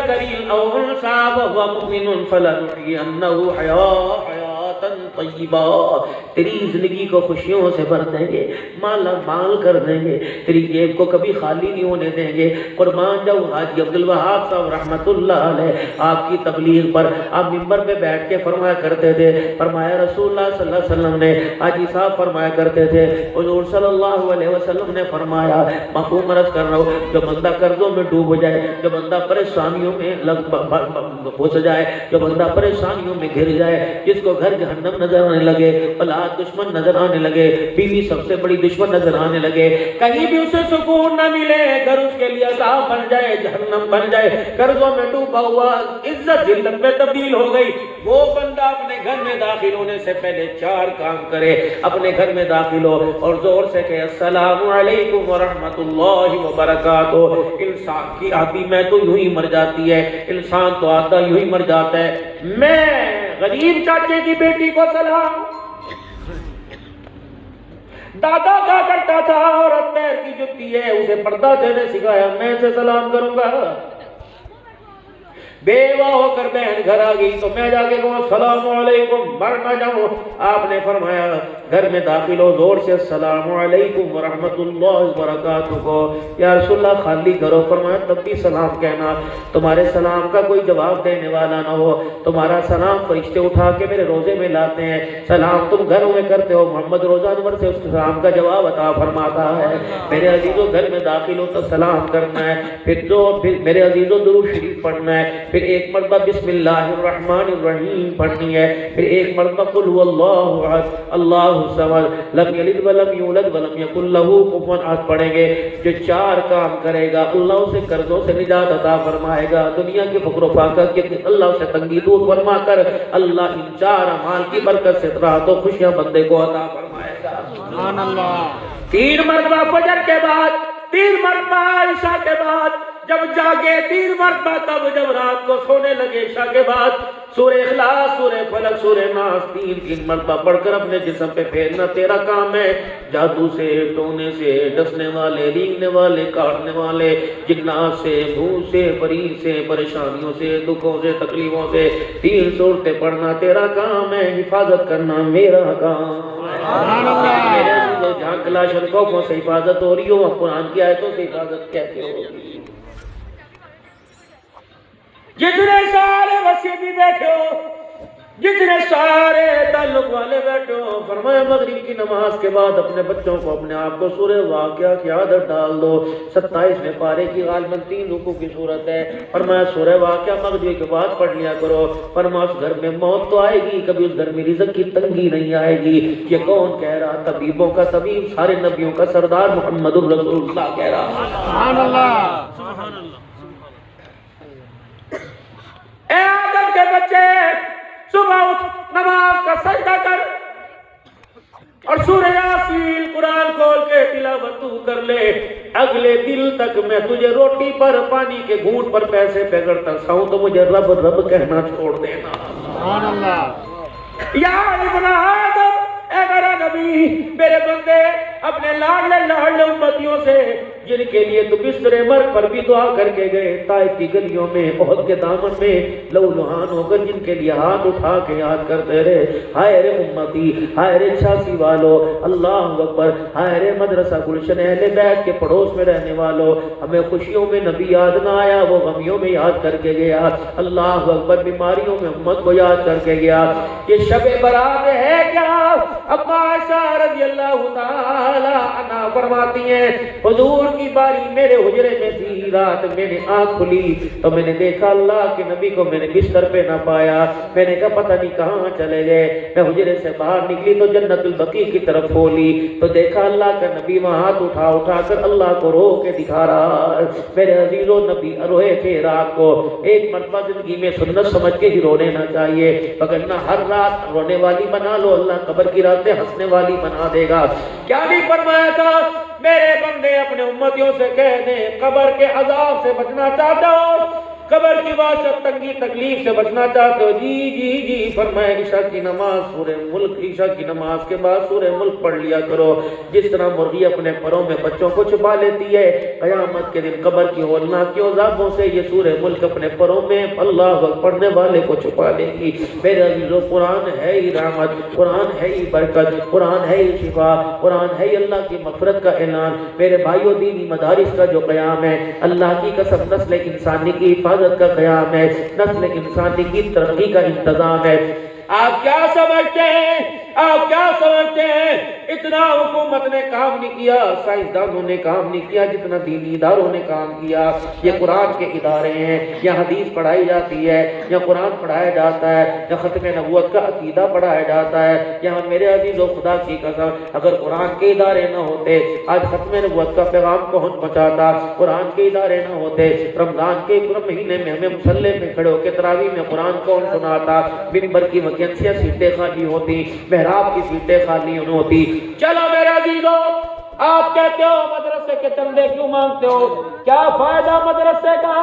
ذکر او انثى وهو مؤمن فلنحيينه حیاة طیبہ، تیری زندگی کو خوشیوں سے بھر دیں گے، مالا مال کر دیں گے، تیری جیب کو کبھی خالی نہیں ہونے دیں گے۔ قربان جاؤ حاجی عبدالوہاب صاحب رحمت اللہ علیہ، آپ کی تبلیغ پر آپ ممبر پہ بیٹھ کے فرمایا کرتے تھے، فرمایا رسول اللہ صلی اللہ علیہ وسلم نے، حاجی صاحب فرمایا کرتے تھے، حضور صلی اللہ علیہ وسلم نے فرمایا، مفہوم عرض کر رہا ہوں، جو بندہ قرضوں میں ڈوب جائے، جو بندہ پریشانیوں میں پھنس جائے، جو بندہ پریشانیوں میں گھر جائے، جس کو گھر جہنم نظر آنے لگے، اولاد دشمن نظر آنے لگے، بیوی سب سے بڑی دشمن نظر آنے لگے، کہیں بھی اسے سکون نہ ملے، گھر اس کے لیے عذاب بن جائے، جہنم بن جائے، قرضوں میں ڈوبا ہوا، عزت ذلت میں تبدیل ہو گئی، وہ بندہ اپنے گھر میں داخل ہونے سے پہلے 4 کام کرے، اپنے گھر میں داخل ہو اور زور سے کہے السلام علیکم ورحمۃ اللہ وبرکاتہ۔ انسان کی آدھی میں تو یوں ہی مر جاتی ہے، انسان تو آدھا یوں ہی مر جاتا ہے، میں غریب چاچے کی بیٹی کو سلام، دادا کا کرتا تھا، عورت پیر کی جتی ہے اسے پردہ دینے سکھایا، میں اسے سلام کروں گا، بیوہ ہو کر بہن گھر آ گئی تو میں جا کے کہوں السلام علیکم، مر نہ جاؤں، آپ نے فرمایا گھر میں داخل ہو زور سے السلام علیکم ورحمۃ اللہ وبرکاتہ کو، یا رسول اللہ خالی کرو، فرمایا تب بھی سلام کہنا، تمہارے سلام کا کوئی جواب دینے والا نہ ہو، تمہارا سلام فرشتے اٹھا کے میرے روزے میں لاتے ہیں، سلام تم گھروں میں کرتے ہو، محمد روزہ انور سے اس سلام کا جواب عطا فرماتا ہے، میرے عزیزوں گھر میں داخل ہو تو سلام کرنا ہے، پھر میرے عزیزوں درود شریف پڑھنا ہے، پھر ایک مرتبہ بسم اللہ الرحمن الرحیم پڑھنی ہے، پھر ایک مرتبہ قل هو اللہ احد اللہ الصمد لم یلد ولم یولد ولم یکن له کفوا احد پڑھیں گے، جو 4 کام کرے گا اللہ اسے قرضوں سے نجات عطا فرمائے گا، دنیا کے فقر و فاقہ کے اللہ اسے تنگی دور فرما کر اللہ ان 4 اعمال کی برکت سے راحت و خوشیاں بندے کو عطا فرمائے گا۔ سبحان اللہ۔ 3 مرتبہ فجر کے بعد، 3 مرتبہ عشاء کے بعد، جب جاگے 3 مرتبہ، تب جب رات کو سونے لگے عشاء کے بعد سورہ اخلاص، سورہ فلق، سورہ ناس 3 مرتبہ پڑھ کر اپنے جسم پہ پھیرنا تیرا کام ہے، جادو سے، ٹونے سے، ڈسنے والے، رینگنے والے، کاٹنے والے، جنات سے، بھوت سے، پری سے، پریشانیوں سے، دکھوں سے، تکلیفوں سے 3 سورتیں پڑھنا تیرا کام ہے، حفاظت کرنا میرا کام ہے۔ میرے عزیزو جہاں کلاشن کوفوں سے حفاظت ہو رہی ہو، قرآن کی آیتوں سے حفاظت کیسے ہوگی؟ جتنے سارے وسیعی بیٹھے ہو، جتنے سارے تعلق والے بیٹھے ہو، فرمایا مغرب کی نماز کے بعد اپنے بچوں کو، اپنے آپ کو سورہ واقعہ کی عادت ڈال دو، 27ویں پارے کی غالباً 3 رکوع کی صورت ہے، فرمایا سورہ واقعہ مغرب کے بعد پڑھ لیا کرو، فرمایا اس گھر میں موت تو آئے گی، کبھی اس گھر میں رزق کی تنگی نہیں آئے گی۔ یہ کون کہہ رہا؟ طبیبوں کا طبیب، سارے نبیوں کا سردار محمد الرسول اللہ کہہ رہا۔ سبحان اللہ، سبحان اللہ۔ اے آدم کے بچے، صبح اٹھ نماز کا سجدہ کر اور سورہ یاسین قرآن کھول کے تلاوت تو کر لے، اگلے دل تک میں تجھے روٹی پر، پانی کے گھونٹ پر، پیسے پہ اگر ترساؤں تو مجھے رب رب کہنا چھوڑ دینا۔ سبحان اللہ۔ یا ابن آدم، اے میرا نبی، میرے بندے اپنے لاڈلے امتیوں سے جن کے لیے تو بستر مرگ پر بھی دعا کر کے گئے، طائف کی گلیوں میں، احد کے دامن میں لہو لہان ہو کر جن کے لیے ہاتھ اٹھا کے یاد کرتے رہے، ہائے رے امتی، ہائے رے چھاسی والو، اللہ اکبر، ہائے رے مدرسہ گلشن اہل بیت کے پڑوس میں رہنے والو، ہمیں خوشیوں میں نبی یاد نہ آیا، وہ غمیوں میں یاد کر کے گیا، اللہ اکبر، بیماریوں میں امت کو یاد کر کے گیا۔ یہ شب برات ہے کیا؟ اما عائشہ رضی اللہ تعالی عنہا فرماتی ہیں حضور کی باری میرے حجرے میں تھی، رات میں نے آنکھ کھلی تو میں نے دیکھا اللہ کے نبی کو میں نے بستر پہ نہ پایا، میں نے کہا پتہ نہیں کہاں چلے گئے، میں حجرے سے باہر نکلی تو جنت البقیع کی طرف کھولی تو دیکھا اللہ کا نبی وہاں ہاتھ اٹھا کر اللہ کو رو کے دکھا رہا۔ میرے عزیزو نبی روئے تھے رات کو، ایک مرتبہ زندگی میں سنت سمجھ کے ہی رو لینا چاہیے، وگرنہ ہر رات رونے والی بنا لو، اللہ قبر کی راتیں ہنسنے والی بنا دے گا۔ کیا نہیں فرمایا تھا؟ میرے بندے اپنے امتیوں سے کہہ دیں قبر کے عذاب سے بچنا چاہتا ہو قبر کی وحشت تنگی تکلیف سے بچنا چاہتے ہو، جی جی جی فرمائے عشاء کی نماز سورہ ملک، عشاء کی نماز کے بعد سورہ ملک پڑھ لیا کرو۔ جس طرح مرغی اپنے پروں میں بچوں کو چھپا لیتی ہے، قیامت کے دن قبر کی ہولناک عذابوں سے یہ سورہ ملک اپنے پروں میں اللہ اکبر پڑھنے والے کو چھپا لے گی۔ میرے عزیزو، قرآن ہے ہی رحمت، قرآن ہے ہی برکت، قرآن ہے ہی شفا، قرآن ہے ہی اللہ کی مغفرت کا اعلان۔ میرے بھائیو، دینی مدارس کا جو قیام ہے، اللہ کی قسم نسل انسانی کی حفاظت کا قیام ہے، نسل انسانی کی ترقی کا انتظام ہے۔ آپ کیا سمجھتے ہیں، آپ کیا سمجھتے ہیں اتنا حکومت نے کام نہیں کیا، سائنسدانوں نے کام نہیں کیا جتنا دینی اداروں نے کام کیا؟ یہ قرآن کے ادارے ہیں، یا حدیث پڑھائی جاتی ہے، یا قرآن پڑھایا جاتا ہے، یا ختم نبوت کا عقیدہ پڑھایا جاتا ہے۔ یہاں میرے عزیز و خدا کی قسم، اگر قرآن کے ادارے نہ ہوتے آج ختم نبوت کا پیغام کون پہنچاتا؟ قرآن کے ادارے نہ ہوتے رمضان کے مہینے میں ہمیں مصلی میں کھڑے ہو کے تراویح میں قرآن کون سناتا؟ منبر کی ویکینسیاں سیٹیں خالی ہوتی، محراب کی سیٹیں خالی ہوتی۔ چلو میرے عزیزو، آپ کہتے ہو مدرسے کے چندے کیوں مانگتے ہو؟ کیا فائدہ مدرسے کا؟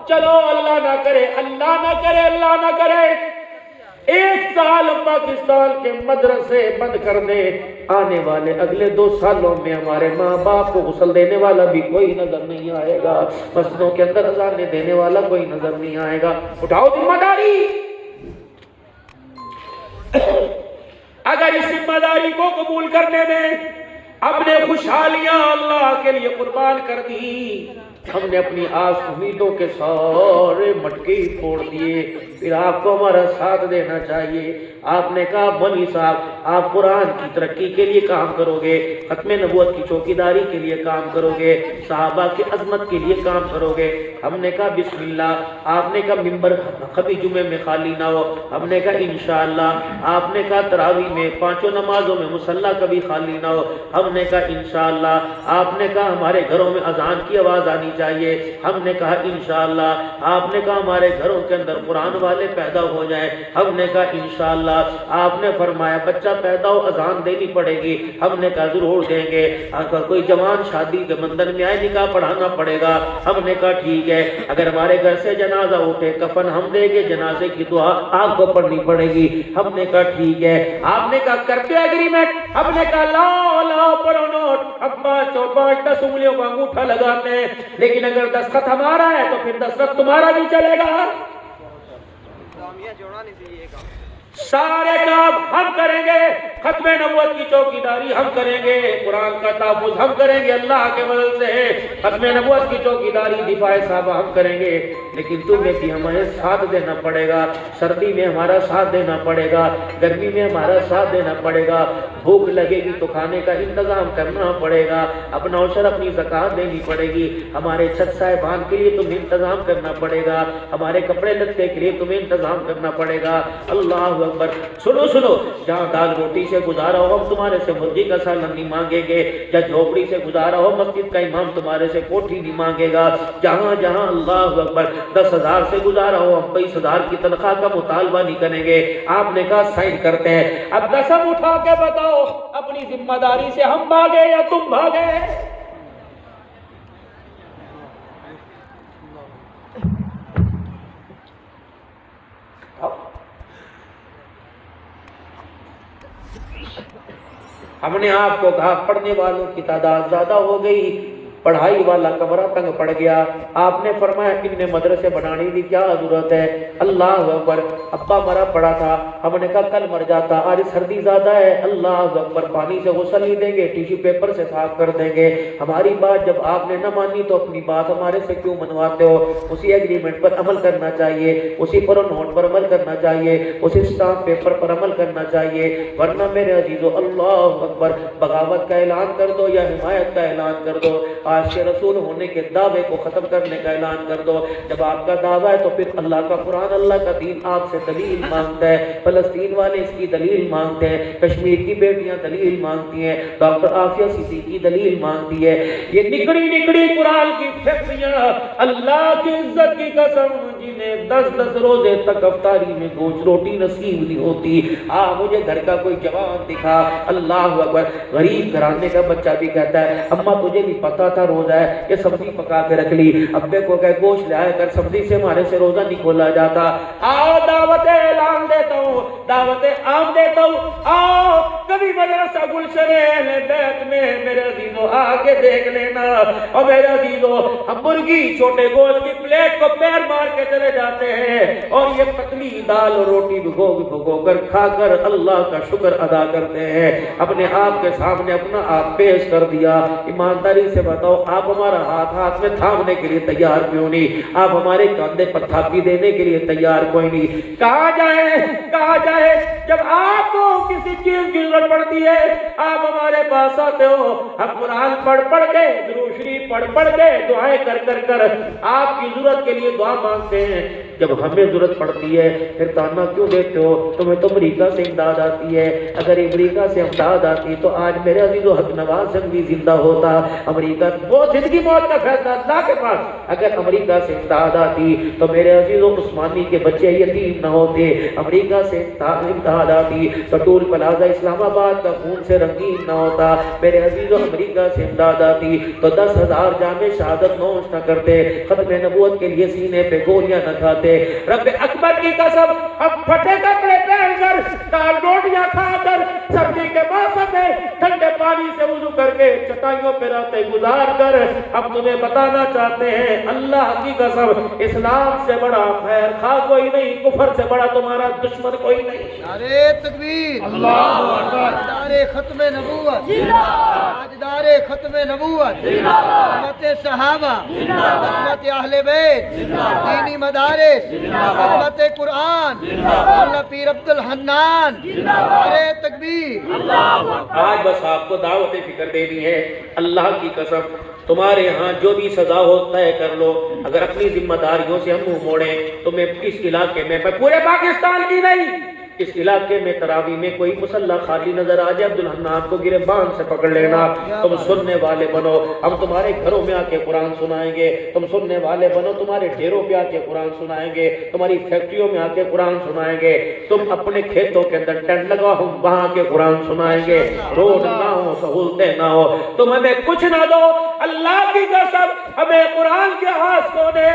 چلو اللہ نہ کرے، اللہ نہ کرے، اللہ نہ کرے 1 سال پاکستان کے مدرسے بند کر دے، آنے والے اگلے 2 سالوں میں ہمارے ماں باپ کو غسل دینے والا بھی کوئی نظر نہیں آئے گا، مسجدوں کے اندر اذانیں دینے والا کوئی نظر نہیں آئے گا۔ اٹھاؤ ذمہ داری۔ اگر اس ذمہ داری کو قبول کرنے میں اپنے خوشحالیاں اللہ کے لیے قربان کر دی، ہم نے اپنی آس امیدوں کے سارے مٹکے پھوڑ دیے، پھر آپ کو ہمارا ساتھ دینا چاہیے۔ آپ نے کہا مولوی صاحب آپ قرآن کی ترقی کے لیے کام کرو گے، ختم نبوت کی چوکیداری کے لیے کام کرو گے، صحابہ کی عظمت کے لیے کام کرو گے۔ ہم نے کہا بسم اللہ۔ آپ نے کہا ممبر کبھی جمعے میں خالی نہ ہو، ہم نے کہا انشاءاللہ۔ آپ نے کہا تراویح میں 5 نمازوں میں مصلی کبھی خالی نہ ہو، ہم نے کہا انشاءاللہ۔ آپ نے کہا ہمارے گھروں میں اذان کی آواز آنی چاہیے، ہم نے کہا انشاءاللہ۔ آپ نے کہا ہمارے گھروں کے اندر قرآن والے پیدا ہو جائیں، ہم نے کہا انشاءاللہ۔ آپ نے فرمایا بچہ پیدا ہو اذان دینی پڑے گی، ہم نے کہا ضرور دیں گے۔ اگر کوئی جوان شادی کے بندھن میں آئے نکاح پڑھانا پڑے گا، ہم نے کہا ٹھیک ہے۔ اگر ہمارے گھر سے جنازہ اٹھے کفن ہم دیں گے، جنازے کی دعا آپ کو پڑھنی پڑے گی، ہم نے کہا ٹھیک ہے۔ آپ نے کہا کرتے ایگریمنٹ، ہم نے کہا لاؤ لاؤ پڑھو نوٹ، اب 5 اور 5 10 انگلیوں کا انگوٹھا لگاتے ہیں، لیکن اگر دستخط ہمارا ہے تو پھر دستخط تمہارا بھی چلے گا۔ سارے کام ہم کریں گے، ختم نبوت کی چوکیداری ہم کریں گے، قرآن کا تحفظ ہم کریں گے اللہ کے فضل سے، ختم نبوت کی چوکیداری دفاع صحابہ ہم کریں گے، لیکن تمہیں بھی ہمیں ساتھ دینا پڑے گا۔ سردی میں ہمارا ساتھ دینا پڑے گا، گرمی میں ہمارا ساتھ دینا پڑے گا، بھوک لگے گی تو کھانے کا انتظام کرنا پڑے گا، اپنا عشر اپنی زکوٰۃ دینی پڑے گی، ہمارے چھت صاحبان کے لیے تمہیں انتظام کرنا پڑے گا، ہمارے کپڑے لتے کے لیے تمہیں انتظام کرنا پڑے گا۔ اللہ اکبر۔ سنو سنو، جہاں دال روٹی سے گزارا ہو ہم تمہارے سے مرغی کا سالن نہیں مانگیں گے، یا جھوپڑی سے گزارا ہو مسجد کا امام تمہارے سے کوٹھی نہیں مانگے گا، جہاں جہاں اللہ اکبر 10,000 سے گزارا ہو ہم 22,000 کی تنخواہ کا مطالبہ نہیں کریں گے۔ آپ نے کہا سائن کرتے ہیں۔ اب دسم اٹھا کے بتاؤ اپنی ذمہ داری سے ہم بھاگے یا تم بھاگے؟ ہم نے آپ کو کہا پڑھنے والوں کی تعداد زیادہ ہو گئی، پڑھائی والا کمرہ تنگ پڑ گیا۔ آپ نے فرمایا اتنے مدرسے بنانے کی کیا ضرورت ہے؟ اللہ اکبر۔ ابا مرا پڑا تھا، ہم نے کہا کل مر جاتا، آج سردی زیادہ ہے، اللہ اکبر، پانی سے غسل نہیں دیں گے، ٹیشو پیپر سے صاف کر دیں گے۔ ہماری بات جب آپ نے نہ مانی تو اپنی بات ہمارے سے کیوں منواتے ہو؟ اسی ایگریمنٹ پر عمل کرنا چاہیے، اسی پر نوٹ پر عمل کرنا چاہیے، اسی اسٹامپ پیپر پر عمل کرنا چاہیے، ورنہ میرے عزیزو اللہ اکبر بغاوت کا اعلان کر دو یا حمایت کا اعلان کر دو، عاشق رسول ہونے کے دعوے کو ختم کرنے کا اعلان کر دو۔ جب آپ کا دعویٰ ہے تو پھر اللہ کا قرآن، اللہ کا دین آپ سے دلیل مانگتا ہے، فلسطین والے اس کی دلیل مانگتے ہیں، کشمیر کی بیٹیاں دلیل مانگتی ہیں، ڈاکٹر عافیہ صدیقی دلیل مانگتی ہے۔ یہ نکڑی نکڑی قرآن کی فیکٹریاں اللہ کی عزت کی قسم جنہیں 10 روزے تک افطاری میں گوشت روٹی نصیب نہیں ہوتی، مجھے گھر کا کوئی جوان دکھا، اللہ اکبر، غریب گھرانے کا بچہ بھی کہتا ہے اماں تجھے نہیں پتا تھا کا روزہ ہے, یہ سبزی پکا کے رکھ لی, ابے کو کہے گوشت لے آئے کر, سبزی سے ہمارے سے روزہ نہیں کھولا جاتا. آؤ دعوت اعلان دیتا ہوں, دعوت عام دیتا ہوں, آؤ کبھی مدرسہ گلشن اہل بیت میں میرے عزیزو آگے دیکھ لینا. اور میرے عزیزو ہم مرغی چھوٹے گوشت کی پلیٹ کو پیر مار کے چلے جاتے ہیں, اور یہ پتلی دال اور روٹی بھگو کر کھا کر اللہ کا شکر ادا کرتے ہیں. اپنے آپ کے سامنے اپنا آپ پیش کر دیا. ایمانداری سے بتاؤ, آپ ہمارا ہاتھ میں تھامنے کے لیے تیار کیوں نہیں؟ آپ ہمارے کاندھے پر تھاپی دینے کے لیے تیار کوئی نہیں. کہاں جائے جب آپ کو کسی چیز کی ضرورت پڑتی ہے آپ ہمارے پاس آتے ہو. ہم قرآن پڑھ کے درود شریف پڑھ کے دعائیں کر آپ کی ضرورت کے لیے دعا مانگتے ہیں. جب ہمیں ضرورت پڑتی ہے پھر تانا کیوں دیتے ہو؟ تمہیں تو امریکہ سے امداد آتی ہے. اگر امریکہ سے امداد آتی تو آج میرے عزیز و حق نواز جنگ بھی زندہ ہوتا. امریکہ وہ زندگی موت کا فیصلہ اللہ کے پاس. اگر امریکہ سے امداد آتی تو میرے عزیز و عثمانی کے بچے یتیم نہ ہوتے. امریکہ سے امداد آتی تو ٹول پلازا اسلام آباد کا خون سے رنگین نہ ہوتا. میرے عزیز و امریکہ سے امداد آتی تو 10,000 جامع شہادت نوش نہ کرتے, ختم نبوت کے لیے سینے پہ گولیاں نہ کھاتے. رب اکبر کی قسم, اب پھٹے کپڑے پہن کر دال روٹیاں کھا کر سردی کے موسم میں ٹھنڈے پانی سے وضو کر کے چٹائیوں پہ راتیں گزار کر ہم تمہیں بتانا چاہتے ہیں, اللہ کی قسم اسلام سے بڑا خیر خواہ کوئی نہیں, کفر سے بڑا تمہارا دشمن کوئی نہیں. نعرے تکبیر, اللہ اکبر, تاجدار ختم نبوت, تاجدار ختم نبوت, خدمت صحابہ, خدمت اہل بیت, دینی مدارس, خدمت قرآن, مولانا پیر عبد الحنان. نعرے تکبیر. آج بس آپ کو دعوت فکر دینی ہے. اللہ کی قسم تمہارے ہاں جو بھی سزا ہو طے کر لو. اگر اپنی ذمہ داریوں سے ہم منہ موڑیں تو میں اس علاقے میں پورے پاکستان کی نہیں, اس علاقے میں تراویح میں کوئی مسلح خالی نظر آ جائے عبد الحنان کو گربان سے پکڑ لینا. تم سننے والے بنو, ہم تمہارے گھروں میں آ کے قرآن سنائیں گے. تم سننے والے بنو, تمہارے ڈیروں پہ آ کے قرآن سنائیں گے, تمہاری فیکٹریوں میں آ کے قرآن سنائیں گے. تم اپنے کھیتوں کے اندر ٹینٹ لگاؤ, ہم وہاں کے قرآن سنائیں گے. روڈ نہ ہو, سہولتیں نہ ہو, تم ہمیں کچھ نہ دو, اللہ کی قسم ہمیں قرآن کے ہاتھوں نے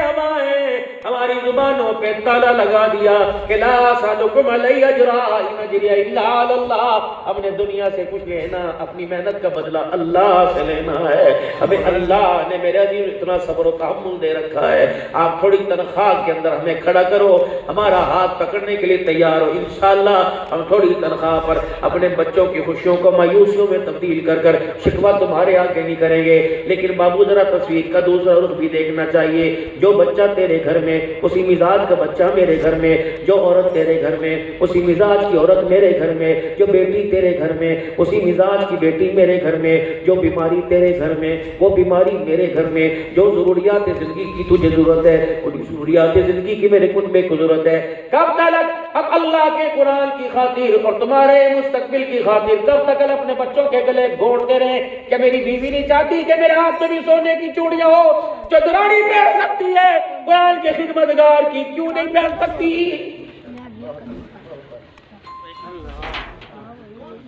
ہماری زبانوں پہ تالا لگا دیا کہ لا سالکم علی اجرا ان اجری الا علی اللہ. ہم نے دنیا سے کچھ لینا, اپنی محنت کا بدلہ اللہ سے لینا ہے. ہمیں اللہ نے میرے عزیز اتنا صبر و تحمل دے رکھا ہے. آپ تھوڑی تنخواہ کے اندر ہمیں کھڑا کرو, ہمارا ہاتھ پکڑنے کے لیے تیار ہو. انشاءاللہ ہم تھوڑی تنخواہ پر اپنے بچوں کی خوشیوں کو مایوسیوں میں تبدیل کر شکوہ تمہارے آگے نہیں کریں گے. لیکن بابو ذرا تصویر کا دوسرا رخ بھی دیکھنا چاہیے. جو بچہ تیرے گھر میں اسی مزاج کا بچہ میرے گھر میں, جو عورت تیرے گھر میں اسی مزاج کی عورت میرے گھر میں, جو بیٹی تیرے گھر میں اسی مزاج کی بیٹی میرے گھر میں, جو بیماری تیرے گھر میں وہ بیماری میرے گھر میں, جو ضروریات زندگی کی تجھے ضرورت ہے ان ضروریات زندگی کی میرے کنبے کو ضرورت ہے. کب تک اب اللہ کے قرآن کی خاطر اور تمہارے مستقبل کی خاطر کب تک اپنے بچوں کے گلے گھونٹتے رہے کہ میری بیوی نہیں چاہتی کہ میرے ہاتھ میں بھی سونے کی چوڑیاں ہو, جو درانی پہن سکتی ہے قرآن کے خدمتگار کی کیوں نہیں پہن سکتی؟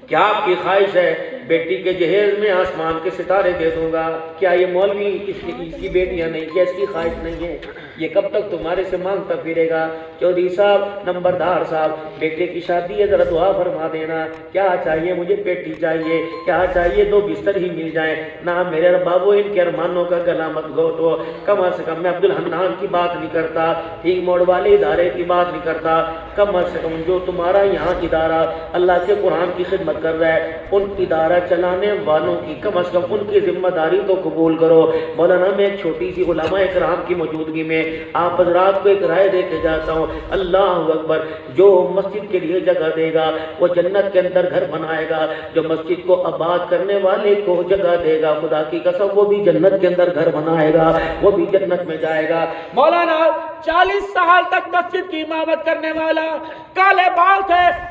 کیا آپ کی خواہش ہے بیٹی کے جہیز میں آسمان کے ستارے دے دوں گا؟ کیا یہ مولوی اس کی بیٹیاں نہیں, کیا اس کی خواہش نہیں ہے؟ یہ کب تک تمہارے سے مانگتا پھرے گا؟ چودھری صاحب, نمبردار صاحب, بیٹے کی شادی ہے, ذرا دعا فرما دینا. کیا چاہیے مجھے؟ پیٹی چاہیے. کیا چاہیے؟ 2 بستر ہی مل جائیں. نہ میرے بابو ان کے ارمانوں کا گلا مت گھوٹو. کم از کم میں عبد الحنان کی بات نہیں کرتا, ٹھیک موڑ والے ادارے کی بات نہیں کرتا. کم از کم جو تمہارا یہاں ادارہ اللہ کے قرآن کی خدمت کر رہا ہے ان ادارہ چلانے والوں کی کم از کم ان کی ذمہ داری تو قبول کرو. مولانا میں ایک چھوٹی سی علماء اکرام کی موجودگی میں آپ حضرات کو ایک رائے دے کے جاتا ہوں. اللہ اکبر, جو مسجد کے لیے جگہ دے گا وہ جنت کے اندر گھر بنائے گا. جو مسجد کو آباد کرنے والے کو جگہ دے گا خدا کی قسم وہ بھی جنت کے اندر گھر بنائے گا, وہ بھی جنت میں جائے گا. مولانا 40 سال تک مسجد کی امامت کرنے والا, کالے بال تھے,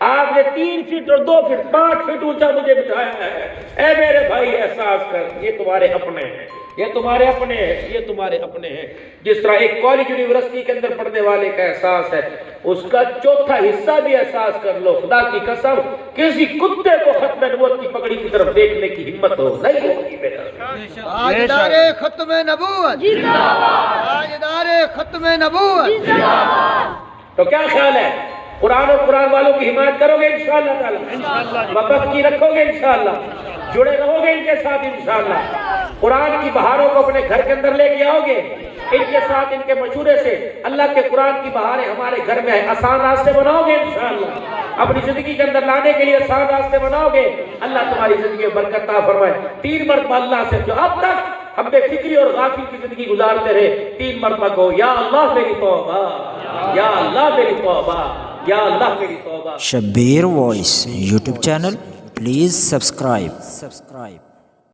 آپ نے 3 فٹ اور 2 فٹ 5 فٹ اونچا مجھے بٹھایا ہے. اے میرے بھائی احساس کر یہ تمہارے اپنے ہیں, یہ تمہارے اپنے ہیں, یہ تمہارے اپنے ہیں. جس طرح ایک کالج یونیورسٹی کے اندر پڑھنے والے کا احساس ہے, اس کا چوتھا حصہ بھی احساس کر لو. خدا کی قسم کسی کتے کو ختم نبوت کی پگڑی کی طرف دیکھنے کی ہمت ہو نہیں ہوگی میرا. تاجدار ختم نبوت تاجدار ختم نبوت. تو کیا خیال ہے, قرآن اور قرآن والوں کی حمایت کرو گے انشاءاللہ تعالی, محبت کی رکھو گے انشاءاللہ, جڑے رہو گے ان کے ساتھ انشاءاللہ, قرآن کی بہاروں کو اپنے گھر کے اندر لے کے آؤ گے, ان کے ساتھ ان کے مشورے سے اللہ کے قرآن کی بہاریں ہمارے گھر میں آسان راستے بناؤ گے انشاءاللہ, اپنی زندگی کے اندر لانے کے لیے آسان راستے بناؤ گے. اللہ تمہاری زندگی میں برکت عطا فرمائے. 3 مرتبہ اللہ سے جو اب تک ہم بے فکری اور غافل کی زندگی گزارتے رہے, 3 مرتبہ کہو یا اللہ میری توبہ, یا اللہ میری توبہ, یا اللہ میری توبہ. Shabbir voice YouTube channel, please subscribe.